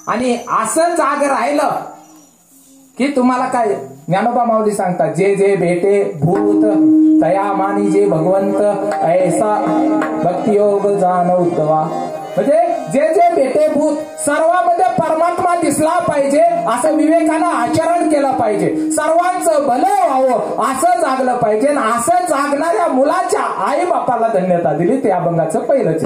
आणि असं जाग राहिलं की तुम्हाला काय ज्ञानोबा माऊली सांगतात, जे जे भेटे भूत तया मानी जे भगवंत ऐसा भक्तियोग जाणवतवा. म्हणजे जे जे भेटे भूत सर्वांमध्ये परमात्मा दिसला पाहिजे असं विवेकानं आचरण केलं पाहिजे. सर्वांचं भलं व्हावं असं जागलं पाहिजे. असं जागणाऱ्या मुलाच्या आई बापाला धन्यता दिली. ते अभंगाचं पहिलंच.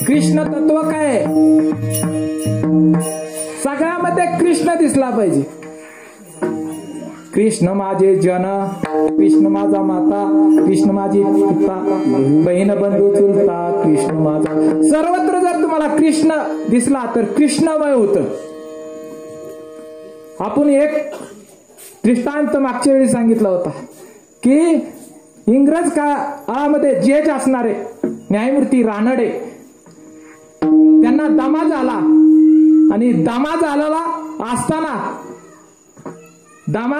कृष्ण तत्व काय? सगळ्यामध्ये कृष्ण दिसला पाहिजे. कृष्ण माझे जन, कृष्ण माझा माता, कृष्ण माझी पिता, बहीण बंधू चुलता, कृष्ण माझा. सर्वत्र जर तुम्हाला कृष्ण दिसला तर कृष्णमय होत. आपण एक दृष्टांत मागच्या वेळी सांगितला होता की इंग्रज काळामध्ये जज असणारे न्यायमूर्ती रानडे, त्यांना दमा झाला आणि दमा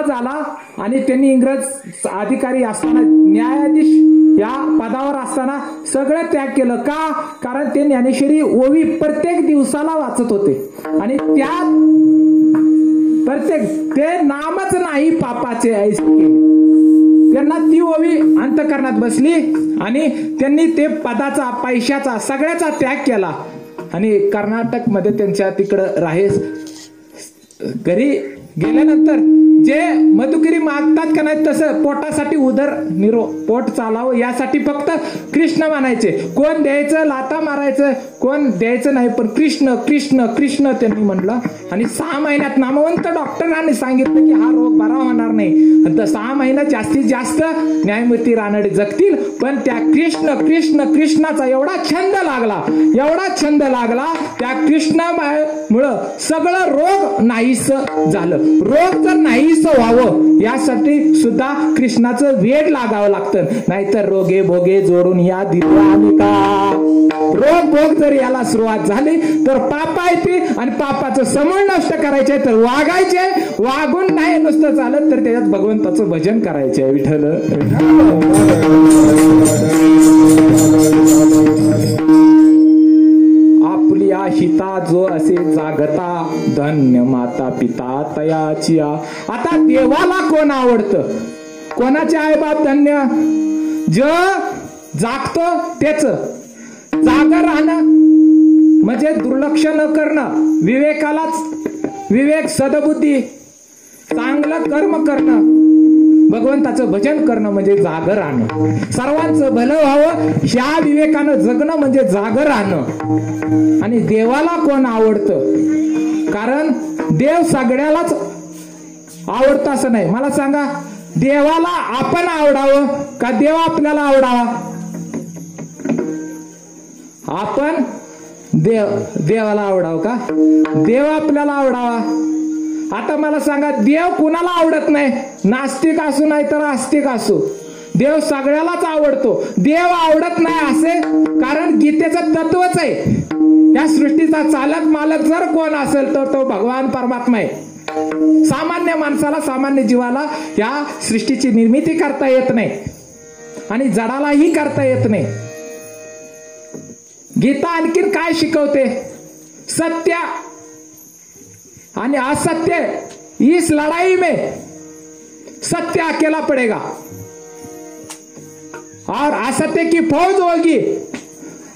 झाला आणि त्यांनी इंग्रज अधिकारी असताना, न्यायाधीश या पदावर असताना सगळं त्याग केलं. का? कारण ते ज्ञानेश्वरी ओवी प्रत्येक दिवसाला वाचत होते आणि त्यात प्रत्येक ते नामच नाही पापाचे ऐसे केले. त्यांना ती ओवी अंतःकरणात बसली आणि त्यांनी ते पदाचा, पैशाचा, सगळ्याचा त्याग केला आणि कर्नाटक मध्ये त्यांच्या तिकडं राहेस घरी गेल्यानंतर जे मधुगिरी मागतात का नाही तसं पोटासाठी पोट चालावं यासाठी फक्त कृष्ण म्हणायचे. कोण द्यायचं, लाता मारायचं, कोण द्यायचं नाही, पण कृष्ण कृष्ण कृष्ण त्यांनी म्हणलं. आणि 6 महिन्यात नामवंत डॉक्टरांनी सांगितलं की हा रोग बरा होणार नाही. आणि 6 महिन्यात जास्तीत जास्त न्यायमूर्ती रानडे जगतील. पण त्या कृष्ण कृष्ण कृष्णाचा एवढा छंद लागला त्या कृष्णामुळं सगळं रोग नाहीस झालं. रोग तर नाहीस व्हावं यासाठी सुद्धा कृष्णाचं वेड लागावं लागतं. नाहीतर रोगे भोगे जोडून या दिल्या आम्ही का. रोग भोग जर याला सुरुवात झाली तर पापा येते आणि पापाचं समूळ नष्ट करायचे तर वागायचे. वागून नाही नुसतं चालत तर त्याच्यात भगवंताचं भजन करायचे. विठ्ठल आपल्या हिता जो असे जागता धन्य माता पिता तयाची. आता देवाला कोण आवडतं? कोणाचे आई बाप धन्य? जो जागतो तेच. जागा राहणं म्हणजे दुर्लक्ष न करणं, विवेक सदबुद्धी, चांगलं कर्म करणं, भगवंताचं भजन करणं म्हणजे जागर राहणं. सर्वांचं भलं व्हावं ह्या विवेकानं जगणं म्हणजे जागर राहणं. आणि देवाला कोण आवडतं? कारण देव सगळ्यालाच आवडतं असं नाही. मला सांगा, देवाला आपण आवडावं का देव आपल्याला आवडावा? आपण देवाला आवडावं का देव आपल्याला आवडावा? आता मला सांगा, देव कुणाला आवडत नाही? नास्तिक असू नाही तर आस्तिक असू, देव सगळ्यालाच आवडतो. देव आवडत नाही असे कारण गीतेचं तत्वच आहे. या सृष्टीचा चालक मालक जर कोण असेल तर तो भगवान परमात्मा आहे. सामान्य माणसाला, सामान्य जीवाला या सृष्टीची निर्मिती करता येत नाही आणि जडालाही करता येत नाही. गीता आणखीन काय शिकवते? सत्य आणि असत्य, इस लड़ाई में सत्य अकेला पड़ेगा. और असत्य की फौज होगी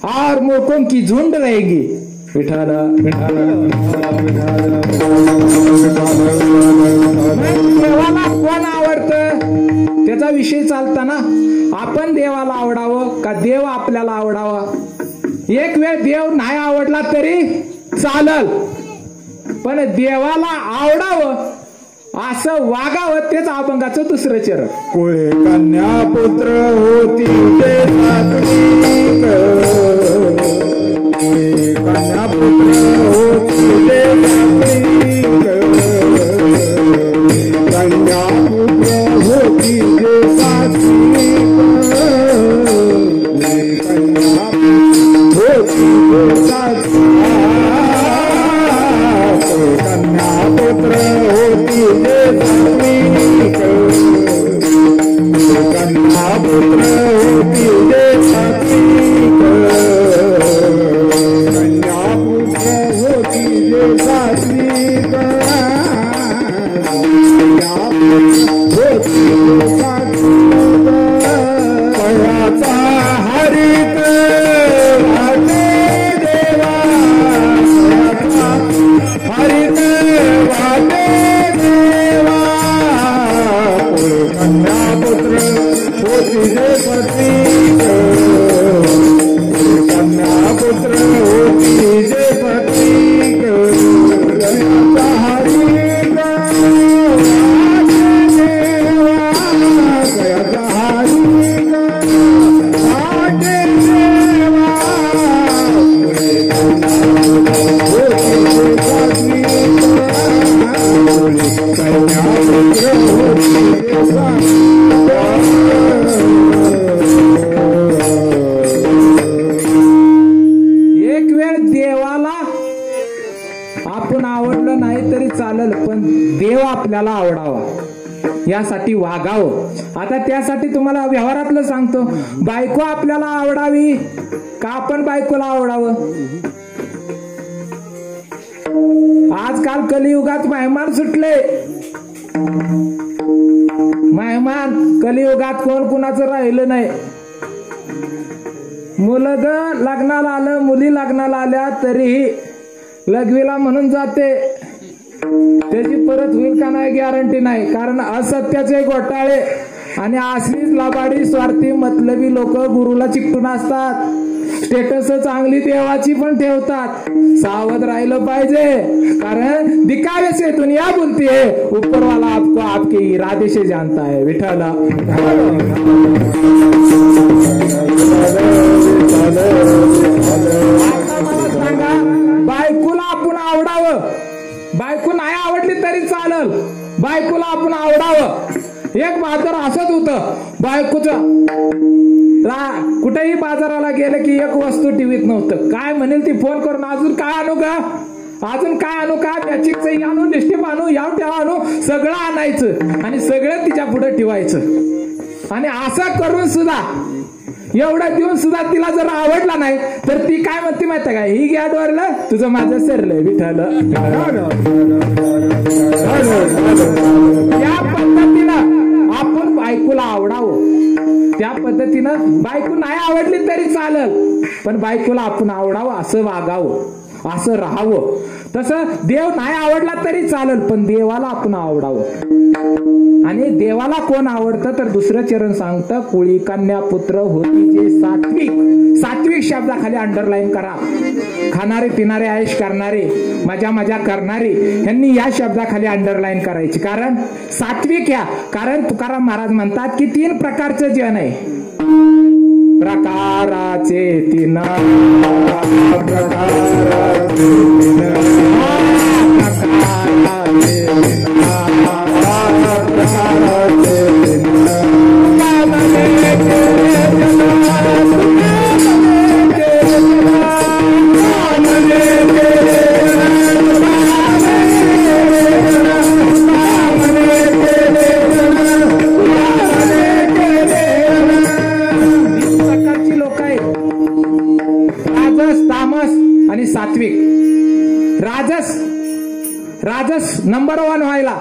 और मूर्खों की झुंड रहेगी. विठाल देवाला कोण आवडतं त्याचा विषय चालताना आपण देवाला आवडावं का देव आपल्याला आवडावा. एक वेळ देव नाही आवडला तरी चालल, पण देवाला आवडावं असं वागावं तेच अभंगाचं दुसरं चरण. कुळे कन्या पुत्र होती ते सात्विक, कुळे कन्या पुत्र होती ते सात्विक, कन्या पुत्र होती ते सात्विक, कन्या होती ते सात्विक, कन्या पुत्र होती ते सात्विक, कन्या पुत्र होती ते सात्विक, कन्या पुत्र होती ते सात्विक, कन्या पुत्र होती ते सात्विक. पयाचा हरित वाटे देवा, पयाचा हरित वाटे देवा, कन्या पुत्र होती जे प्रतीक, कन्या पुत्र होती जे प्रतीक, कन्याचा हरित वाटे देवा, कन्या पुत्र होती जे एक वेळ देवाला आपण आवडलं नाही तरी चालेल, पण देव आपल्याला आवडावा यासाठी वागावं. आता त्यासाठी तुम्हाला व्यवहारातलं सांगतो, बायको आपल्याला आवडावी का आपण बायकोला आवडावं. आजकाल कलियुगात मेहमान सुटले. मेहमान कलियुगात कोण कुणाचं राहिलं नाही. मुलग लग्नाला आलं, मुली लग्नाला आल्या तरीही लघवीला म्हणून जाते, त्याची परत होईल का नाही गॅरंटी नाही. कारण असत्याचे घोटाळे आणि असलीच लबाडी स्वार्थी मतलबी लोक गुरुला चिकटून असतात. स्टेटस चांगली देवाची पण ठेवतात. सावध राहिलं पाहिजे, कारण दिखावे से दुनिया बोलती है, ऊपर वाला आपको आपके इरादे से जानता है. विठ्ठल सांगा, बायकोला आपण आवडावं, बायको नाही आवडली तरी चालल, बायकोला आपण आवडावं. एक बाजार असंच होतं, बायकोचं कुठेही बाजाराला गेलं की एक वस्तू टीव्हीत नव्हतं. काय म्हणेल ती फोन करून, अजून काय आणू का, अजून काय आणू का, मॅचिंग सही आणू, डिस्टिप आणू, याव ठेवा आणू, सगळं आणायचं आणि सगळं तिच्या पुढे ठेवायचं. आणि असं करून सुद्धा एवढं देऊन सुद्धा तिला जर आवडला नाही तर ती काय म्हणते माहिती का, ही गॅट वरलं तुझं माझं सरलंय. विठ्ठल या पद्धतीनं आपण बायकोला आवडावं. त्या पद्धतीनं बायको नाही आवडली तरी चालल, पण बायकोला आपण आवडावं, असं वागावं, असं राहावं. तसं देव नाही आवडला तरी चालल, पण देवाला आपण आवडावं. आणि देवाला कोण आवडतं तर दुसरं चरण सांगतं, कुळी कन्या पुत्र होती जे सात्विक. सात्विक शब्दाखाली अंडरलाईन करा. खाणारे पिणारे आयुष करणारे मजा मजा करणारे यांनी या शब्दाखाली अंडरलाईन करायची. कारण सात्विक या, कारण तुकाराम महाराज म्हणतात की 3 प्रकारचं जन आहे. प्रकाराचे 3 राजस नंबर 1 व्हायला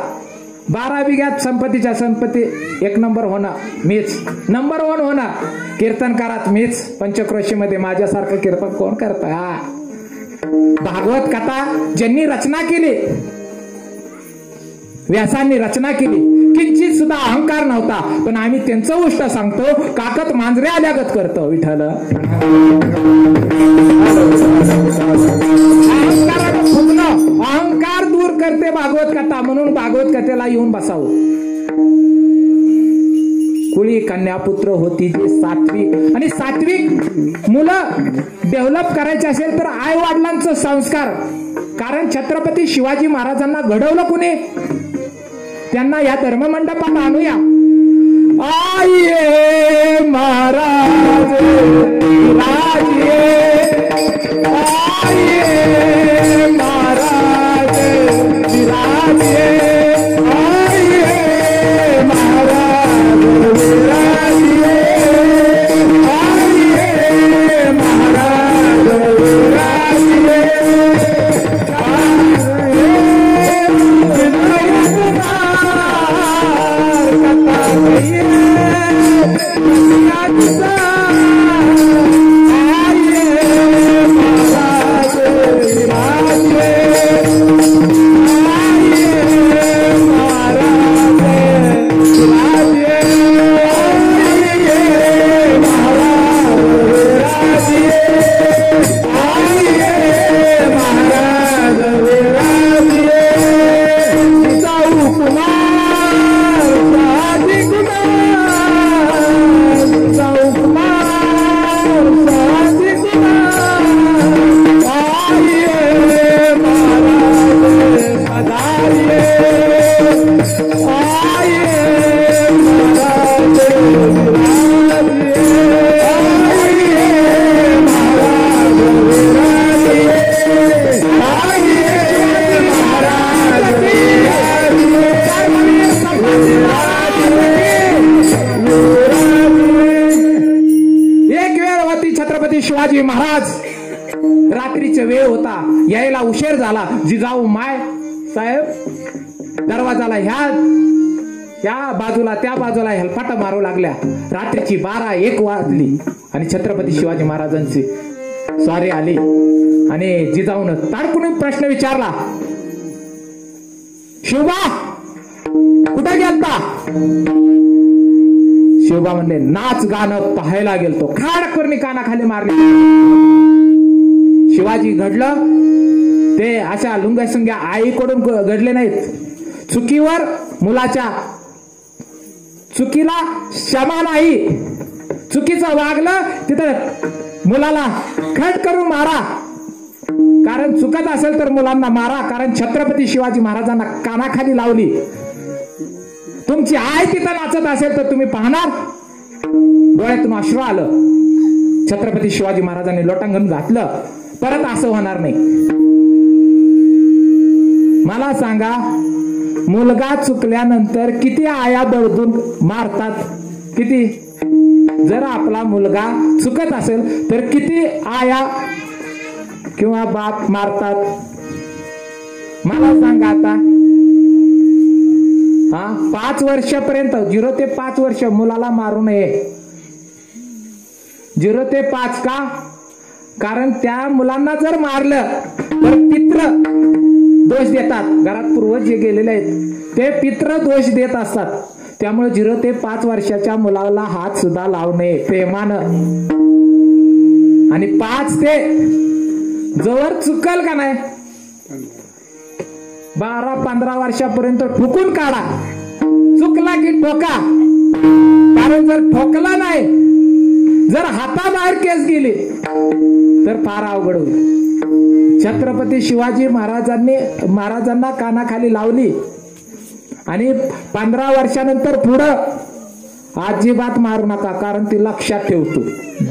12 बिघ्यात संपत्तीच्या संपत्ती 1 नंबर होणार मीच, नंबर 1 होणार कीर्तनकारात मीच, पंचक्रोशीमध्ये माझ्यासारखं कीर्तन कोण करतं? हा भागवत कथा ज्यांनी रचना केली, व्यासांनी रचना केली, किंचित सुद्धा अहंकार नव्हता, पण आम्ही त्यांचं गोष्ट सांगतो, काकत मांजरे आल्यागत करतो. विठ्ठल अहंकार दूर करते भागवत कथा, म्हणून भागवत कथेला येऊन बसावं. कुळी कन्यापुत्र होती जे सात्विक, आणि सात्विक मुलं डेव्हलप करायचे असेल तर आई वडिलांचं संस्कार, कारण छत्रपती शिवाजी महाराजांना घडवलं कुणी? त्यांना या धर्ममंडपात आणूया. आये महाराज राजे, आये महाराज राजे, आये महाराज राजे, आये महाराज राजे, शिवाजी महाराज रात्रीचे वेळ होता, यायला उशीर झाला. जिजाऊ माय साहेब दरवाजाला ह्या बाजूला त्या बाजूला हेलपाटा मारू लागल्या. रात्रीची 12-1 वाजली आणि छत्रपती शिवाजी महाराजांची स्वारी आली आणि जिजाऊन ताडकून प्रश्न विचारला, शिवबा कुठे गेलता? शिवबा म्हणले, नाच गाणं पाहायला गेलतो. खाडकरणी कानाखाली मारली. शिवाजी घडलं ते अशा लुंग्या सुंग्या आईकडून घडले नाहीत. चुकीवर मुलाच्या चुकीला क्षमा नाही. चुकीचं वागलं तिथं मुलाला खट करून मारा, कारण चुकत असेल तर मुलांना मारा. कारण छत्रपती शिवाजी महाराजांना कानाखाली लावली. तुमची आई तिथं नाचत असेल तर तुम्ही पाहणार, डोळ्यातून अश्रू आलं. छत्रपती शिवाजी महाराजांनी लोटांगण घातलं. परत असं होणार नाही. मला सांगा, मुलगा चुकल्यानंतर किती आया बळदून मारतात? किती? जर आपला मुलगा चुकत असेल तर किती आया किंवा बाप मारतात? मला सांगा आता. 5 वर्षापर्यंत 0 ते 5 वर्ष मुलाला मारू नये. 0 ते 5 का? कारण त्या मुलांना जर मारलं तर पित्र दोष देतात. घरात पूर्वज जे गेलेले आहेत ते पित्र दोष देत असतात. त्यामुळे 0 ते 5 वर्षाच्या मुलाला हात सुद्धा लावू नये प्रेमानं. आणि 5 ते जवळ चुकल का नाही 12-15 वर्षापर्यंत ठोकून काढा. चुकला की ठोका. कारण जर ठोकला नाही, जर हाताबाहेर केस गेली तर फार अवघड होईल. छत्रपती शिवाजी महाराजांना कानाखाली लावली आणि 15 वर्षानंतर पुढं अजिबात मारू नका. कारण ती लक्षात ठेवतो.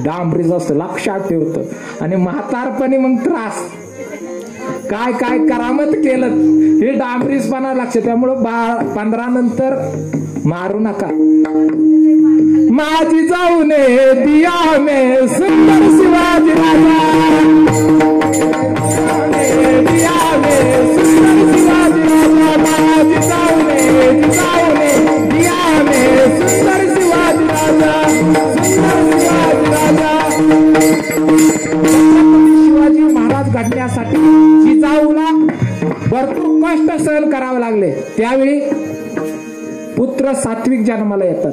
डांबरीच असतं, लक्षात ठेवतो. आणि म्हातारपणी मग त्रास. काय काय करामत केलं हे डांबरीसपणा लक्ष. त्यामुळं 15 नंतर मारू नका. माझी जाऊने दिया में सुंदर शिवाजी राजा, दिया में सुंदर शिवाजी राजा, माझी जाऊने सहन करावे लागले त्यावेळी पुत्र सात्विक जन्माला येतात.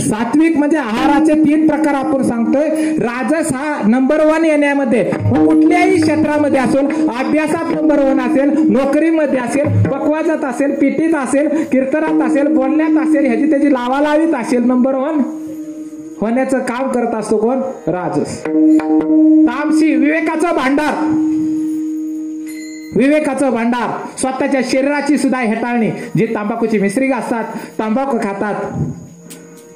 सात्विक म्हणजे आहाराचे 3 प्रकार आपण सांगतोय. राजस हा नंबर 1 येण्यामध्ये, कुठल्याही क्षेत्रामध्ये असेल, अभ्यासात नंबर 1 असेल, नोकरीमध्ये असेल, पक्वाजात असेल, पिटीत असेल, कीर्तनात असेल, बोलण्यात असेल, ह्याची त्याची लावालावीत असेल, नंबर 1 होण्याचं काम करत असतो कोण? राजस. तामसी विवेकाचं भांडार, विवेकाचं भांडार, स्वतःच्या शरीराची सुद्धा हेटाळणी. जे तंबाखूची मिश्री असतात, तंबाखू खातात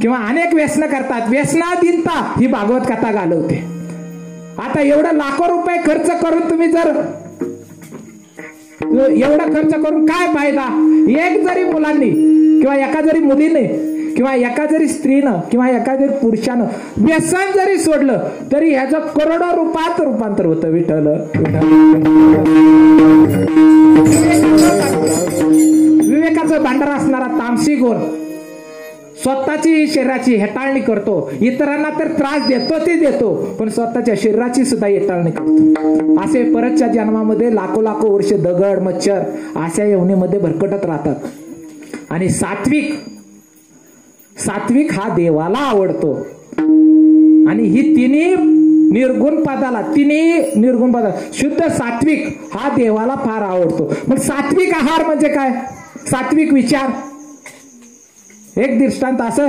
किंवा अनेक व्यसन करतात, व्यसनाधीनता ही भागवत कथा घालवते. आता एवढं लाखो रुपये खर्च करून तुम्ही जर एवढं खर्च करून काय फायदा? एक जरी मुलांनी किंवा एका जरी मुलीने किंवा एका जरी स्त्रीनं किंवा एका जरी पुरुषानं व्यसन जरी सोडलं तरी ह्याचं करोडो रुपयात रूपांतर होतं. विठ्ठल विवेकाचं भांडार असणारा तामसी गुण स्वतःची शरीराची हेटाळणी करतो. इतरांना तर त्रास देतो ते देतो, पण स्वतःच्या शरीराची सुद्धा हेटाळणी करतो. असे परतच्या जन्मामध्ये लाखो लाखो वर्ष दगड मच्छर अशा यवनीमध्ये भरकटत राहतात. आणि सात्विक हा देवाला आवडतो. आणि ही तिन्ही निर्गुण पदाला शुद्ध सात्विक हा देवाला फार आवडतो. मग सात्विक आहार म्हणजे काय? सात्विक विचार. एक दृष्टांत असं,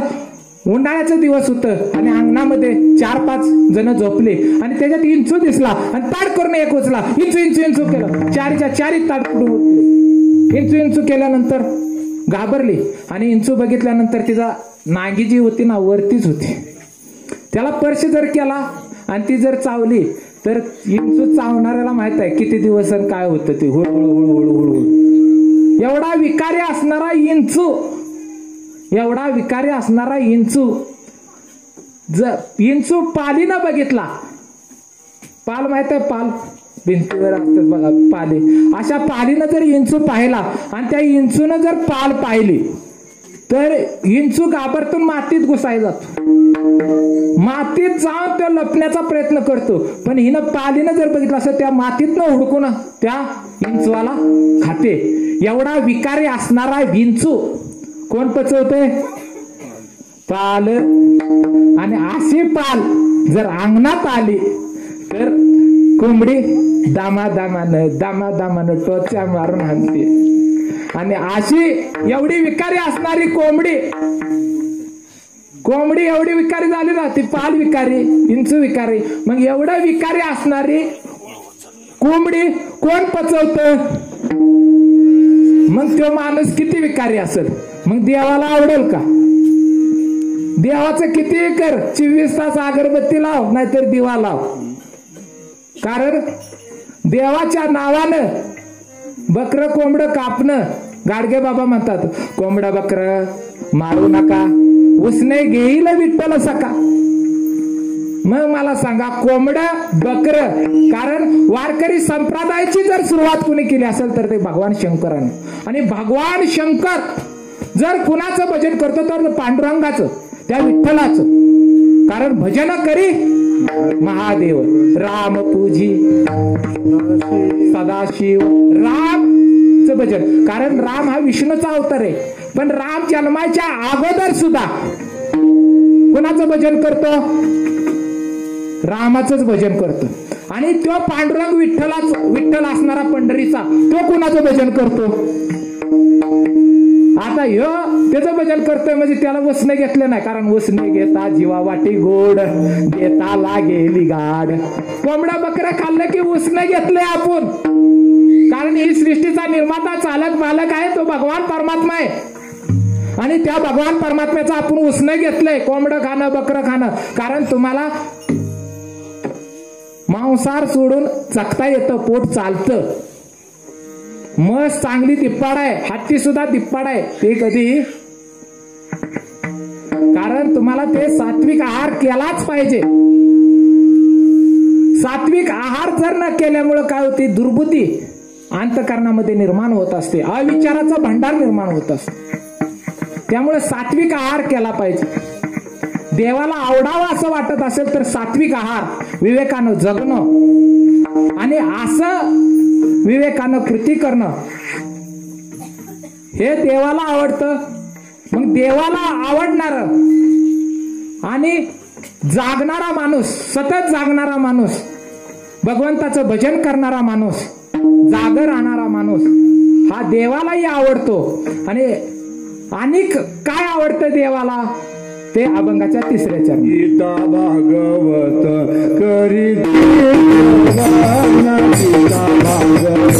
उन्हाळ्याचा दिवस होतं आणि अंगणामध्ये 4-5 जण झोपले आणि त्याच्यात इंचू दिसला आणि ताड करून एक उचला, इंचू केलं, 4च्या 4 ताड करून उचले. इंचू केल्यानंतर घाबरली आणि इंचू बघितल्यानंतर तिचा नांगी जी होती ना वरतीच होती. त्याला स्पर्श जर केला आणि ती जर चावली तर इंचू चावणाऱ्याला माहित आहे किती दिवस काय होतं ते. हुळहुळ. एवढा विकारी असणारा इंचू इंचू पालीनं बघितला. पाल माहित आहे? पाल भिंतीवर असतात बघा, पाले. अशा पालीनं जर इंचू पाहिला आणि त्या इंचूनं जर पाल पाहिली तर इंचू घाबरतून मातीत घुसायला जातो. मातीत जाऊन तो लपण्याचा प्रयत्न करतो, पण हिनं पालीनं जर बघितलं असं त्या मातीतनं हुडकून त्या इंचूला खाते. एवढा विकारी असणारा विंचू कोण पचवते? पाल. आणि अशी पाल जर अंगणात आली तर कोंबडी दामादामानं टोच्या मारून हाणते. आणि अशी एवढी विकारी असणारी कोंबडी एवढी विकारी झाली ना, ती पाल विकारी, इंचू विकारी. मग एवढं विकारी असणारी कोंबडी कोण पचवतं? मग तो माणूस किती विकारी असेल? मग देवाला आवडेल का? देवाचं किती कर, 24 तास अगरबत्ती लाव नाहीतर दिवा लाव. कारण देवाच्या नावानं बकर कोंबड कापणं, गाडगे बाबा म्हणतात कोंबडा बकर मारू नका, उसने घेईल विठ्ठल सका. मग मला सांगा, कोंबड बकर, कारण वारकरी संप्रदायाची जर सुरुवात कुणी केली असेल तर ते भगवान शंकरानं. आणि भगवान शंकर जर कुणाचं भजन करतो तर पांडुरंगाचं, त्या विठ्ठलाचं. कारण भजन करी महादेव, राम पूजी सदाशिव, रामचं भजन. कारण राम हा विष्णूचा अवतार आहे, पण राम जन्माच्या अगोदर सुद्धा कुणाचं भजन करतो? रामाचंच भजन करतो. आणि तो पांडुरंग विठ्ठल असणारा पंढरीचा, तो कुणाचं भजन करतो? आता ह्यो त्याचं भजन करतोय म्हणजे त्याला वसने घेतले नाही. कारण वसने घेता जीवा वाटी गोड, देता लागेली गाड. कोंबडा बकरा खाल्लं की उसने घेतले आपण. कारण ही सृष्टीचा निर्माता, चालक, मालक आहे तो भगवान परमात्मा आहे. आणि त्या भगवान परमात्म्याचं आपण उसने घेतलंय. कोंबडं खाणं, बकरं खाणं. कारण तुम्हाला मांसाहार सोडून जगता येतं, पोट चालतं. म्हस चांगली दिप्पाड आहे, हत्ती सुद्धा दिप्पाड आहे. ते कधी, कारण तुम्हाला ते सात्विक आहार केलाच पाहिजे. सात्विक आहार जर न केल्यामुळे काय होते? दुर्बुद्धी अंतःकरणामध्ये निर्माण होत असते, अविचाराचा भांडार निर्माण होत असते. त्यामुळे सात्विक आहार केला पाहिजे. देवाला आवडावा असं वाटत असेल तर सात्विक आहार विवेकानं जगणं आणि असं विवेकानं कृती करणं हे देवाला आवडतं. मग देवाला आवडणार आणि जागणारा माणूस, सतत जागणारा माणूस, भगवंताचं भजन करणारा माणूस, जागर राहणारा माणूस हा देवालाही आवडतो. आणि काय आवडतं देवाला ते अभंगाच्या तिसऱ्या चरणी. गीता भागवत करी गीता भागवत करी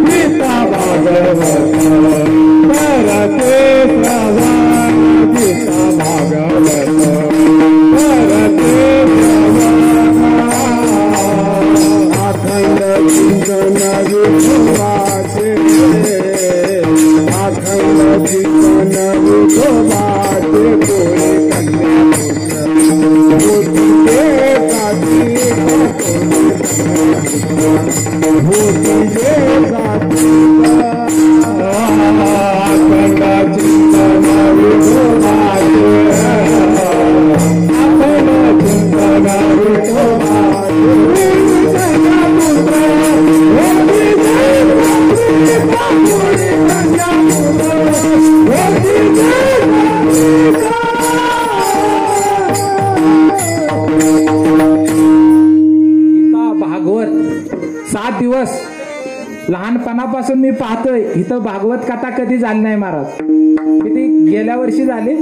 गीता भागवत परते श्रवण गीता भागवत परते श्रवण अखंड चिंतन विठोबाचे अखंड चिंतन विठोबाचे कोळे कन्या होतीचे काठी होतीचे काठी अखंड चिंतन विठोबाचे अखंड चिंतन विठोबाचे भागवत 7 दिवस लहानपणापासून मी पाहतोय. इथं भागवत कथा कधी झाली नाही महाराज. किती गेल्या वर्षी झाली,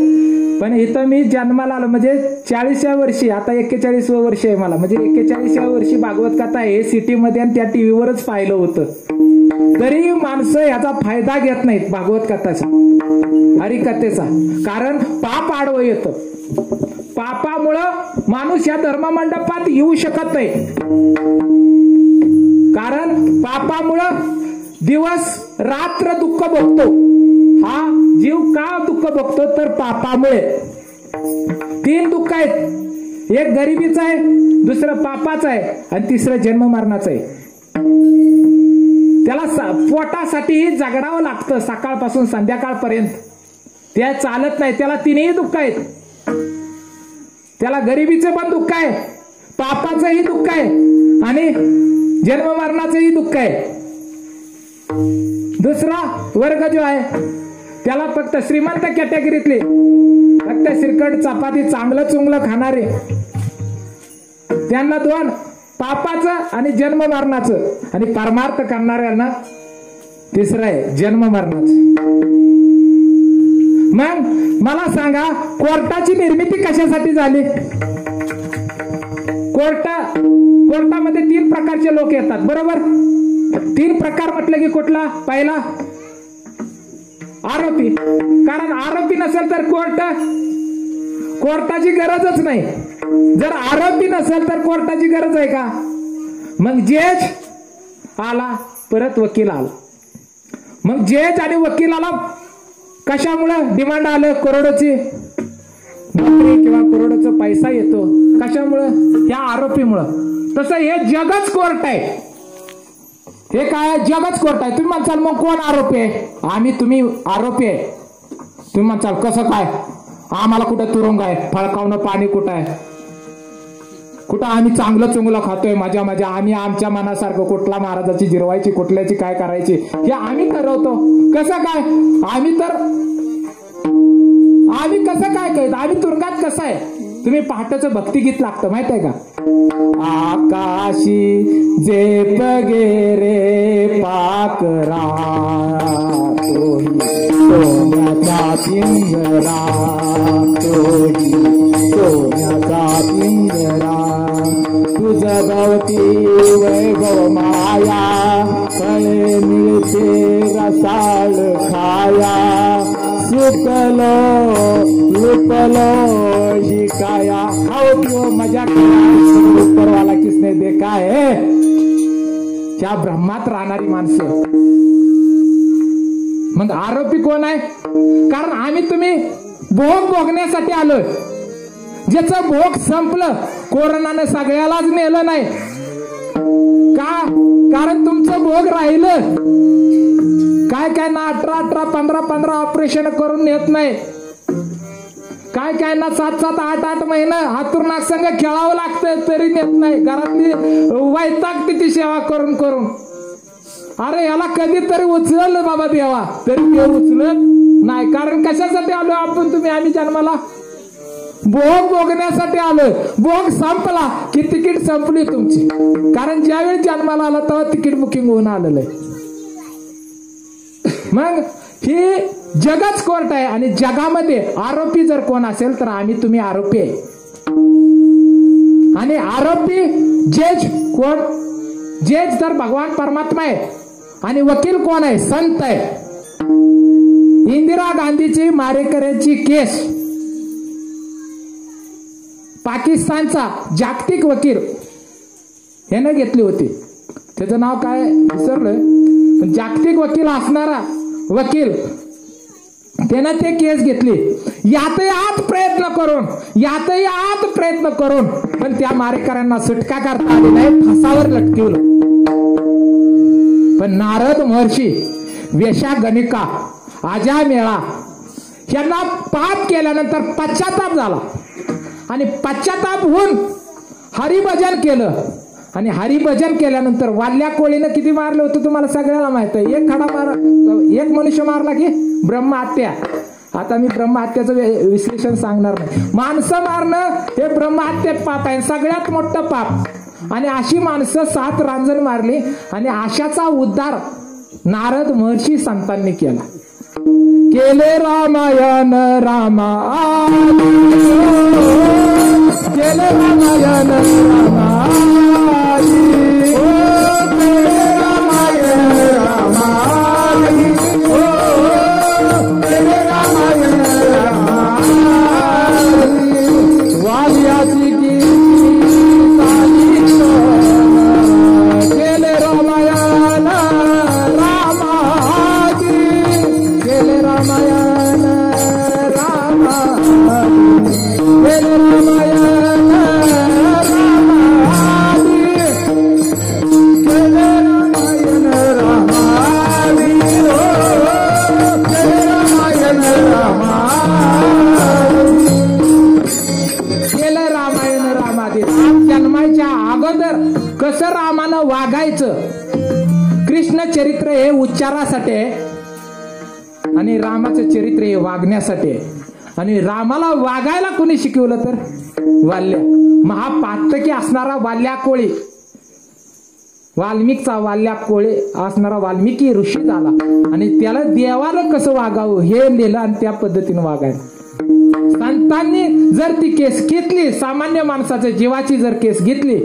पण इथं मी जन्माला आलो म्हणजे 40व्या वर्षी, आता 41वं वर्ष आहे मला, म्हणजे 41व्या वर्षी भागवत कथा आहे सिटीमध्ये आणि त्या टीव्हीवरच पाहिलं होतं. तरी माणसं याचा फायदा घेत नाहीत भागवत कथाचा, हरिकथेचा. कारण पाप आडवं येतं. पापामुळं माणूस या धर्ममंडपात येऊ शकत नाही. कारण पापामुळं दिवस रात्र दुःख भोगतो. हा जीव का दुःख भोगतो तर पापामुळे. 3 दुःख आहेत. एक गरिबीचं आहे, दुसरं पापाचं आहे आणि तिसरं जन्म मरणाचं आहे. त्याला पोटासाठीही जगडावं लागतं सकाळपासून संध्याकाळपर्यंत. त्या चालत नाही. त्याला 3ही दुःख आहेत. त्याला गरिबीचं पण दुःख आहे, पापाचंही दुःख आहे आणि जन्म मरणाचंही दुःख आहे. दुसरा वर्ग जो आहे त्याला फक्त श्रीमंत कॅटेगरीतले, फक्त श्रीखंड चपाती चांगलं चुंगलं खाणारे, त्यांना 2 पापाचं आणि जन्म मरणाचं. आणि परमार्थ करणाऱ्यांना तिसरं आहे जन्म मरणाचं. मग मला सांगा, कोर्टाची निर्मिती कशासाठी झाली? कोर्टामध्ये 3 प्रकारचे लोक येतात, बरोबर? 3 प्रकार म्हटलं की कुठला? पहिला आरोपी. कारण आरोपी नसेल तर कोर्टाची गरजच नाही. जर आरोपी नसेल तर कोर्टाची गरज आहे का? मग जज आला, परत वकील आला. मग जज आणि वकिलाला कशामुळं डिमांड आलं? करोडोची नोकरी किंवा करोडोचा पैसा येतो. कशामुळं? या आरोपीमुळं. तसं हे जगच कोर्ट आहे. हे काय? जगच कोर्ट आहे. तुम्ही म्हणसाल मग कोण आरोपी आहे? तुम्ही आरोपी आहे. तुम्ही म्हणसाल कसं काय? आम्हाला कुठं तुरुंग आहे? फळकावणं पाणी कुठं आहे? कुठं आम्ही चांगलं चुंगलं खातोय मजा आम्ही आमच्या मनासारखं कुठला महाराजाची जिरवायची, कुठल्याची काय करायची हे आम्ही ठरवतो. कसं काय? आम्ही कसं काय कळत? आम्ही तुरुंगात कसं आहे? तुम्ही पहाटेचं भक्तिगीत लागतं माहित आहे का? आकाशी जे पगेरे पाकरा तोही सोन्याचा पिंजरा, तोही सोन्याचा पिंजरा. तुझ भवती वैभव माया, फळे मिळते रसाळ खाया. सुकलो लुटलो शिकाया, खाओ पिओ मजा करा, ऊपर वाला किसने देखा है. त्या ब्रह्मात राहणारी माणसं. मग आरोपी कोण आहे? कारण आम्ही तुम्ही भोग भोगण्यासाठी आलोय. ज्याचं भोग संपलं, कोरोनानं सगळ्यालाच नेलं नाही का? कारण तुमचं भोग राहिलं. काय ना 18 15 ऑपरेशन करून नेत नाही. काय ना 7 8 महिने हातुरणाक संघ खेळावं लागतं तरी नेत नाही. घरातली वैताग तिची सेवा करून अरे याला कधीतरी उचललं बाबा देवा, तरी ते उचलत नाही. कारण कशासाठी आलो आपण तुम्ही आम्ही जन्माला? भोग भोगण्यासाठी आलोय. भोग संपला की तिकीट संपली तुमची. कारण ज्यावेळी जन्माला आला तेव्हा तिकीट बुकिंग होऊन आलेलं आहे. मग ही जगच कोर्ट आहे आणि जगामध्ये आरोपी जर कोण असेल तर आम्ही तुम्ही आरोपी आहे. आणि आरोपी जज कोण? जज तर भगवान परमात्मा आहे आणि वकील कोण आहे? संत आहे. इंदिरा गांधीची मारेकऱ्यांची केस पाकिस्तानचा जागतिक वकील यानं घेतली होती. त्याचं नाव काय विसरलं. जागतिक वकील असणारा वकील त्यानं ते केस घेतली. यातही आत प्रयत्न करून पण त्या मारेकऱ्यांना सुटका करता आली नाही. फासावर लटकवलं. पण नारद महर्षी, वेशा गणिका, अजामेळा यांना पाप केल्यानंतर पश्चाताप झाला आणि पश्चाताप होऊन हरिभजन केलं. आणि हरिभजन केल्यानंतर वाल्या कोळीनं किती मारलं होतं तुम्हाला सगळ्याला माहित आहे. एक मनुष्य मारला की ब्रह्महत्या. आता मी ब्रह्महत्याचं विश्लेषण सांगणार नाही. माणसं मारणं हे ब्रह्महत्या पाप आहे, सगळ्यात मोठं पाप. आणि अशी माणसं 7 रांजण मारली आणि आशाचा उद्धार नारद महर्षी संतांनी केला. केले रामायण रामा, केले रामायण रामा, कसं रामानं वागायचं. कृष्ण चरित्र हे उच्चारासाठी आणि रामाचं चरित्र हे वागण्यासाठी. आणि रामाला वागायला कोणी शिकवलं तर वाल्या, महापातकी असणारा वाल्या कोळी, वाल्मिकचा वाल्या कोळी असणारा वाल्मिकी ऋषी झाला. आणि त्याला देवाला कसं वागावं हे लिहिलं आणि त्या पद्धतीने वागायला. संतांनी जर ती केस घेतली, सामान्य माणसाच्या जीवाची जर केस घेतली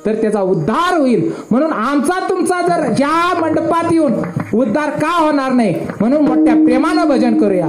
तर त्याचा उद्धार होईल. म्हणून आमचा तुमचा जर या मंडपात येऊन उद्धार का होणार नाही, म्हणून मोठ्या प्रेमानं भजन करूया.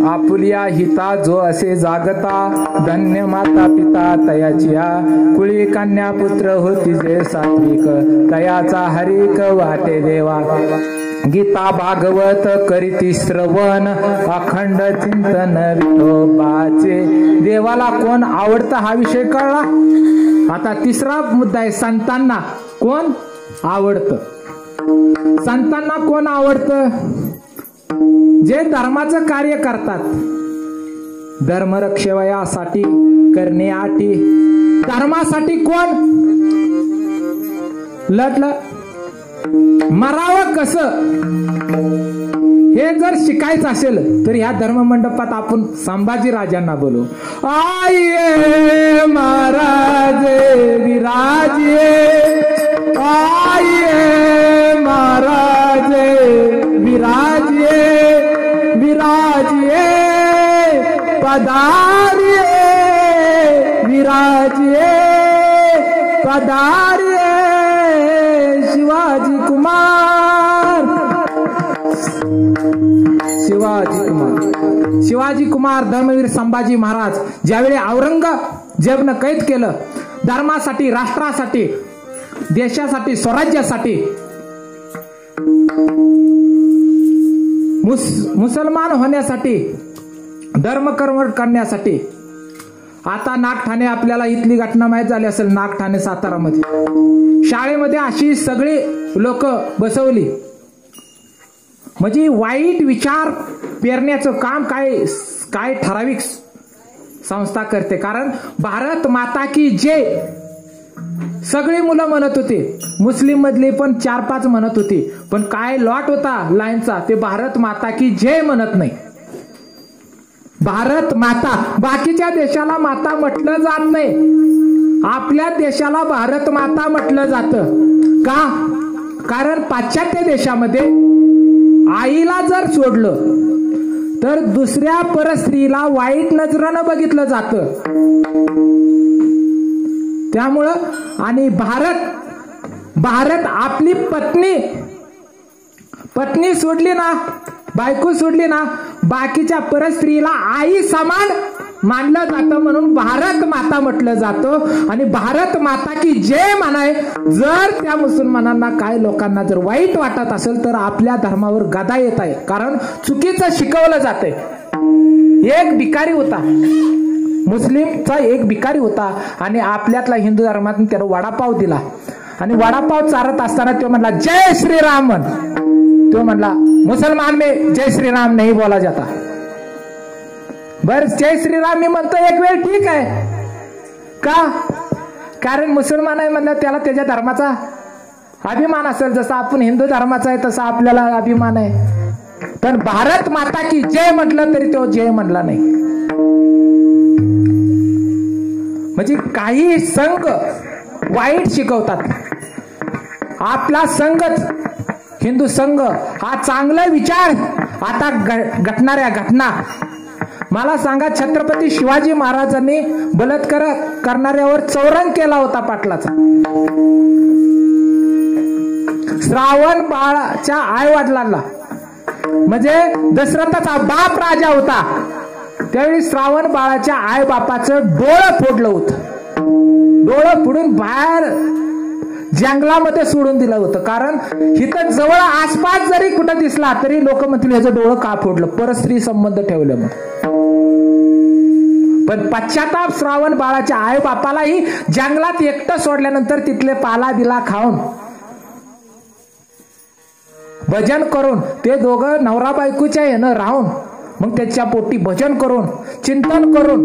आपुलिया हिता जो असे जागता, धन्य माता पिता तयाचिया, कुळी कन्या पुत्र होती जे सात्विक, तयाचा हरिक वाटे देवा. गीता भागवत करीती श्रवण अखंड चिंतन विठोबाचे. देवाला कोण आवडतं हा विषय कळला. आता तिसरा मुद्दा आहे संतांना कोण आवडतं. संतांना कोण आवडतं? जे धर्माचं कार्य करतात. धर्मरक्षणासाठी करण्यासाठी धर्मासाठी कोण लढलं, मरावं कसं हे जर शिकायचं असेल तर ह्या धर्ममंडपात आपण संभाजी राजांना बोलू. आये महाराजे विराजे, आये महाराजे विराजे, विराजे पधारिये, विराजे पधारिये शिवाजी कुमार. शिवाजी कुमार धर्मवीर संभाजी महाराज ज्यावेळी औरंगजेबनं कैद केलं धर्मासाठी, राष्ट्रासाठी, देशासाठी, स्वराज्यासाठी, मुसलमान होण्यासाठी, धर्मकर्म करण्यासाठी. आता नागठाणे आपल्याला इथली घटना माहीत झाली असेल. नागठाणे सातारामध्ये शाळेमध्ये अशी सगळी लोक बसवली. म्हणजे वाईट विचार पेरण्याचं काम काय ठराविक संस्था करते. कारण भारत माता की जय सगळी मुलं म्हणत होती. मुस्लिम मधली पण 4-5 म्हणत होती. पण काय लॉट होता लाईनचा ते भारत माता की जय म्हणत नाही. भारत माता. बाकीच्या देशाला माता म्हटलं जात नाही. आपल्या देशाला भारत माता म्हटलं जातं. का? कारण पाश्चात्य देशामध्ये आईला जर सोडलं तर दुसऱ्या परस्त्रीला वाईट नजरानं बघितलं जातं. त्यामुळं आणि भारत आपली पत्नी सोडली ना, बायको सोडली ना, बाकीच्या परस्त्रीला आई समान मानलं जातं. म्हणून भारत माता म्हटलं जातं. आणि भारत माता की जय म्हणाय. जर त्या मुसलमानांना काय लोकांना जर वाईट वाटत असेल तर आपल्या धर्मावर गदा येत आहे. कारण चुकीचं शिकवलं जातंय. एक भिकारी होता, मुस्लिमचा एक भिकारी होता आणि आपल्यातला हिंदू धर्मातून त्याला वडापाव दिला. आणि वडापाव चारत असताना तो म्हणला जय श्रीराम म्हण. तो म्हणला मुसलमान में जय श्री राम नहीं बोला जाता. बर जय श्रीराम मी म्हणतो एक वेळ ठीक आहे. का? कारण मुसलमान आहे म्हणलं त्याला त्याच्या धर्माचा अभिमान असेल. जसा आपण हिंदू धर्माचा आहे तसा आपल्याला अभिमान आहे. पण भारत माता की जय म्हटलं तरी तो जय म्हणला नाही. म्हणजे काही संघ वाईट शिकवतात. आपला संघच हिंदू संघ हा चांगला विचार. आता घटणाऱ्या घटना मला सांगा. छत्रपती शिवाजी महाराजांनी बलात्कार करणाऱ्यावर चौरंग केला होता पाटलाचा. श्रावण बाळाच्या आई वडिलांना म्हणजे दशरथाचा बाप राजा होता त्यावेळी श्रावण बाळाच्या आई बापाचं डोळं फोडलं होतं. डोळं फोडून बाहेर जंगलामध्ये सोडून दिलं होतं. कारण इथं जवळ आसपास जरी कुठं दिसला तरी लोक म्हणतील ह्याचं डोळं का फोडलं, परस्त्री संबंध ठेवलं. मग पण पश्चाताप श्रावण बाळाच्या आई बापालाही जंगलात एकटं सोडल्यानंतर तिथले पाला बिला खाऊन भजन करून ते दोघं नवरा बायकोच्या यानं राहून मग त्याच्या पोटी भजन करून चिंतन करून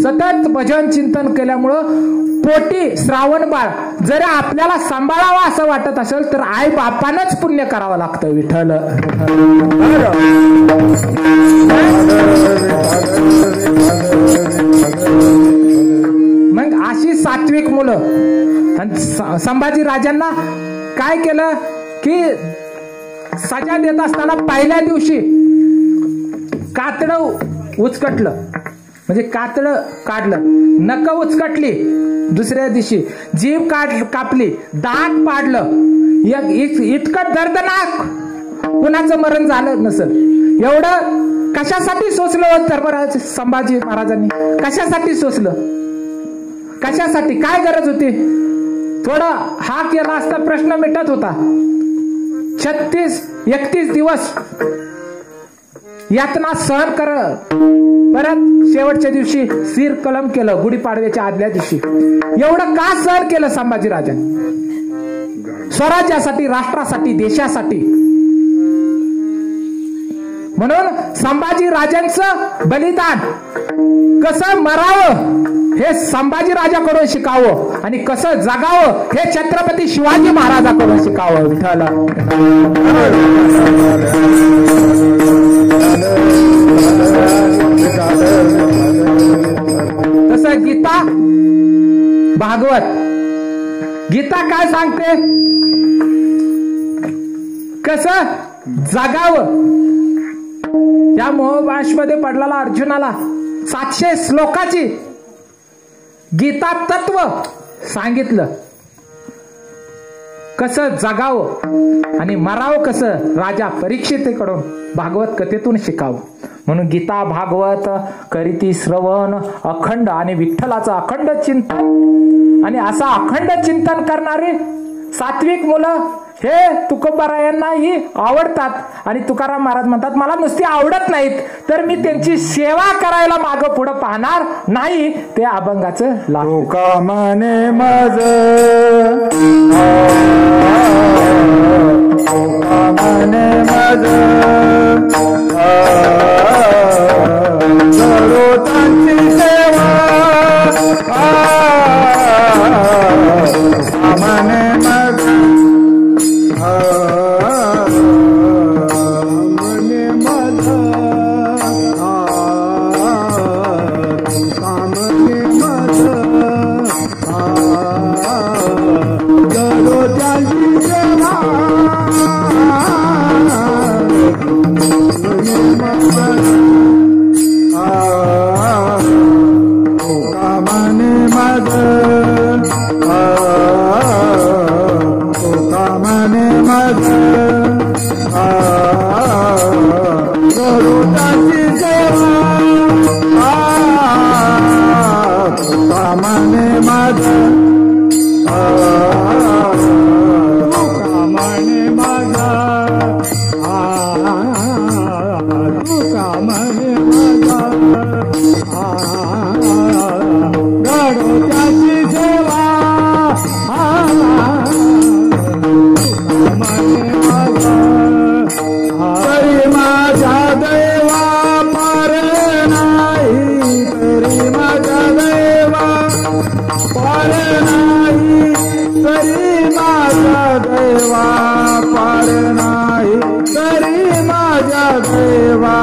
सतत भजन चिंतन केल्यामुळं पोटी श्रावण बाळ जर आपल्याला सांभाळावा असं वाटत असेल तर आई बापानंच पुण्य करावं लागतं. विठ्ठल मग अशी सात्विक मुलं. संभाजी राजांना काय केलं की सजा देत असताना पहिल्या दिवशी कातडं उचकटलं म्हणजे कातडं काढलं, नख उचकटली. दुसऱ्या दिवशी जीभ कापली, दात पाडलं. इतकं दर्दनाक कुणाचं मरण झालं नसेल. एवढं कशासाठी सोसलं धर्मराज संभाजी महाराजांनी? कशासाठी सोसलं? कशासाठी? काय गरज होती? थोडा हा केला असता प्रश्न मिटत होता. 31 दिवस यातना सहन कर, परत शेवटच्या दिवशी सिर कलम केलं गुढीपाडव्याच्या आदल्या दिवशी. एवढं का सहन केलं संभाजीराजा? स्वराज्यासाठी, राष्ट्रासाठी, देशासाठी. म्हणून संभाजी राजांचं बलिदान कसं मरावं हे संभाजी राजाकडून शिकावं आणि कसं जगावं हे छत्रपती शिवाजी महाराजाकडून शिकावं. विठ्ठल तसं गीता भागवत, गीता काय सांगते? कसं जगावं. या मोहपाशमध्ये पडलेला अर्जुनाला 700 श्लोकाची गीता तत्व सांगितलं. कसं जगावं आणि मरावं कसं राजा परीक्षितेकडून भागवत कथेतून शिकावं. म्हणून गीता भागवत करीती श्रवण अखंड आणि विठ्ठलाचं अखंड चिंतन. आणि असं अखंड चिंतन करणारे सात्विक मुलं हे तुकोबारायांनाही आवडतात. आणि तुकाराम महाराज म्हणतात मला नुसती आवडत नाहीत तर मी त्यांची सेवा करायला मागं पुढं पाहणार नाही. ते अभंगाचं तुका म्हणे माझ, तुका म्हणे माझ, करो त्यांची सेवा. म्हणे माझ, म्हणे माझ, म्हणे माझ, करो त्यांची सेवा. देवा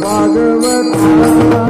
भागवता